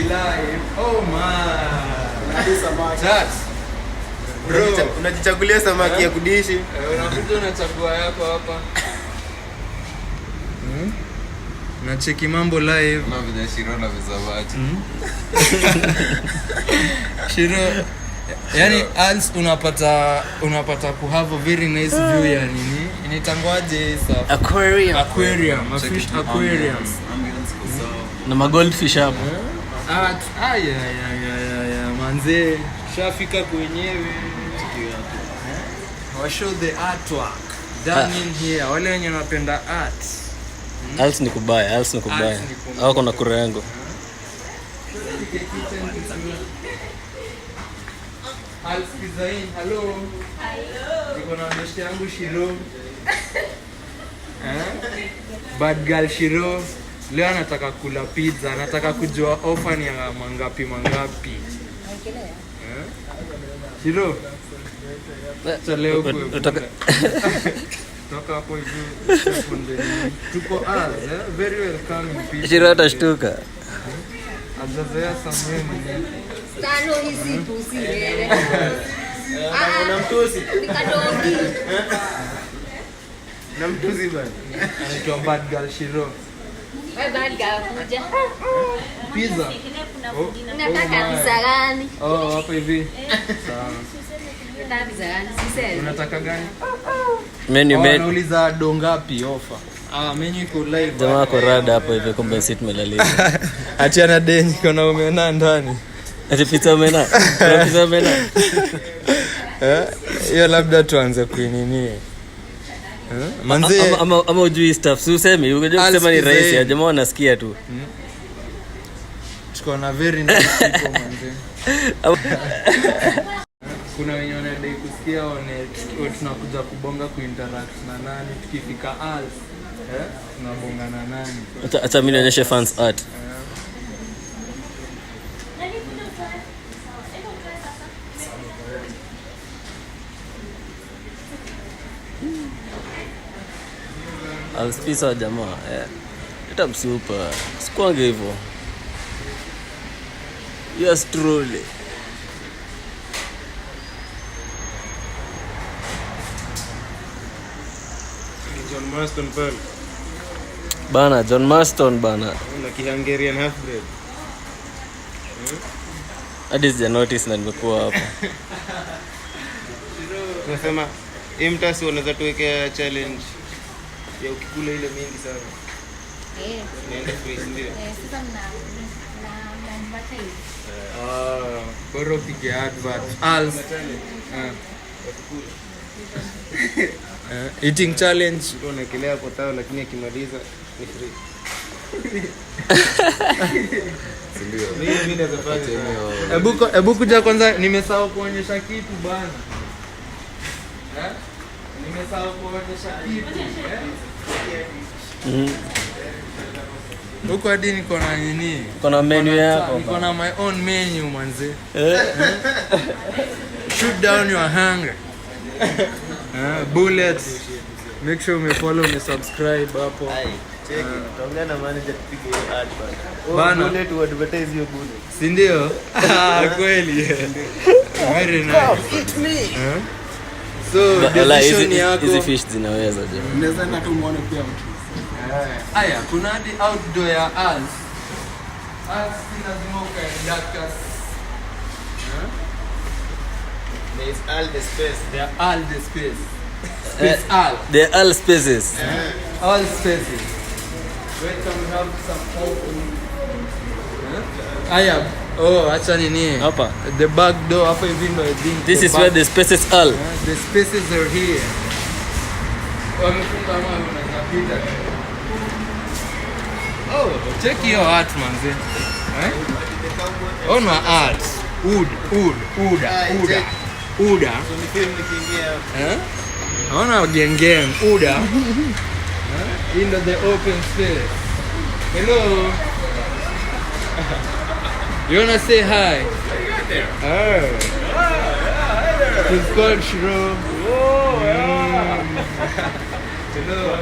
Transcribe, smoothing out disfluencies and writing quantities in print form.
live. Oh man. Chat. Bro, unajichagulia samaki ya kudishi. Unakuja unachagua yako hapa. Na cheki mambo live. Na vile Shiro na vizawati. Shiro, yani als unapata ku have a very nice view ya nini? Inaitangwaje sasa? Aquarium, a fish aquarium. Na magoldfish hapo. Manze, shafika kwenyewe. Wa show the artwork down in here. Wale wenye wanapenda art. Als ni kubaya. Au kuna kurengo. Als Pizain, hello. Niko na mshte yangu Shiro. Bad girl Shiro. Leo anataka kula pizza, anataka kujua offer ni ya mangapi. Shiro. Leo toka hapo hivi tuko very welcome people. Shiro atashtuka. Azazoea sameni. Tano hizi tusile. Unamtusi. Nikadongi. Namtusi bana. Anaitwa Bad Girl Shiro. Wewe bad girl kuja. Pizza. Unataka pizza gani? Hapo hivi. Sawa. Unataka pizza gani? Sisemi. Unataka gani? Menu Nauliza dongapi offer? Menu iko live. Jamaa kwa rada hapo hivi kumbe sit melalia. Achana deni kuna umeona ndani. Ati pizza umena. Pizza umena. Hiyo labda tuanze kuinini. Manze ama ujui stuff. Si usemi, unajua kusema ni rahisi. Jamaa wanasikia tu. Tuko na very nice people manze. Kuna wenye wanadai kusikia tunakuja kubonga kuinteract na nani tukifika als. Tunabonga na nani. Acha mimi nionyeshe fans art. Alspisa jamaa. Ita super. Sikuange hivyo. Yes truly. John Marston bana. Na Hungarian half breed. Hadi sija notice na nimekuwa hapa. Tunasema imtasi unaweza tuwekea challenge ya ukikula ile mingi sana. Naenda free ndio. Sasa na bora pige advert. Als. Eating challenge. Ndio unaekelea hapo tao lakini akimaliza ni free. Ndio. Mimi naweza fanya. Ebu kuja kwanza nimesahau kuonyesha kitu bana. Nimesahau kuonyesha kitu. Huko hadi niko na nini? Niko na menu yako. Niko na my own menu manze. Shoot down your hunger. Bullets. Make sure umefollow, umesubscribe hapo. Check. Tuongea na manager tupige hiyo ad bana. Bullet to advertise hiyo bullet. Si ndio? Kweli. Very nice. Eat me. So decision yako. Hizi fish zinaweza je. Unaweza na kumuona pia mtu. Aya, kuna hadi outdoor ya als. Als lazima ukaendaka. There is all the space. They are all the space. Space all. They are all spaces. All spaces. Wait till we have some open. Aya, acha nini? Hapa. The back door hapa hivi ndo I think. This is where the spaces are. The spaces are here. Wamefunga ama unaweza pita. Check your art manze. Ona art. Uda. So ni film nikiingia. Naona gengeng Uda. In the open space. Hello. You wanna say hi? It's called Shiro. Hello.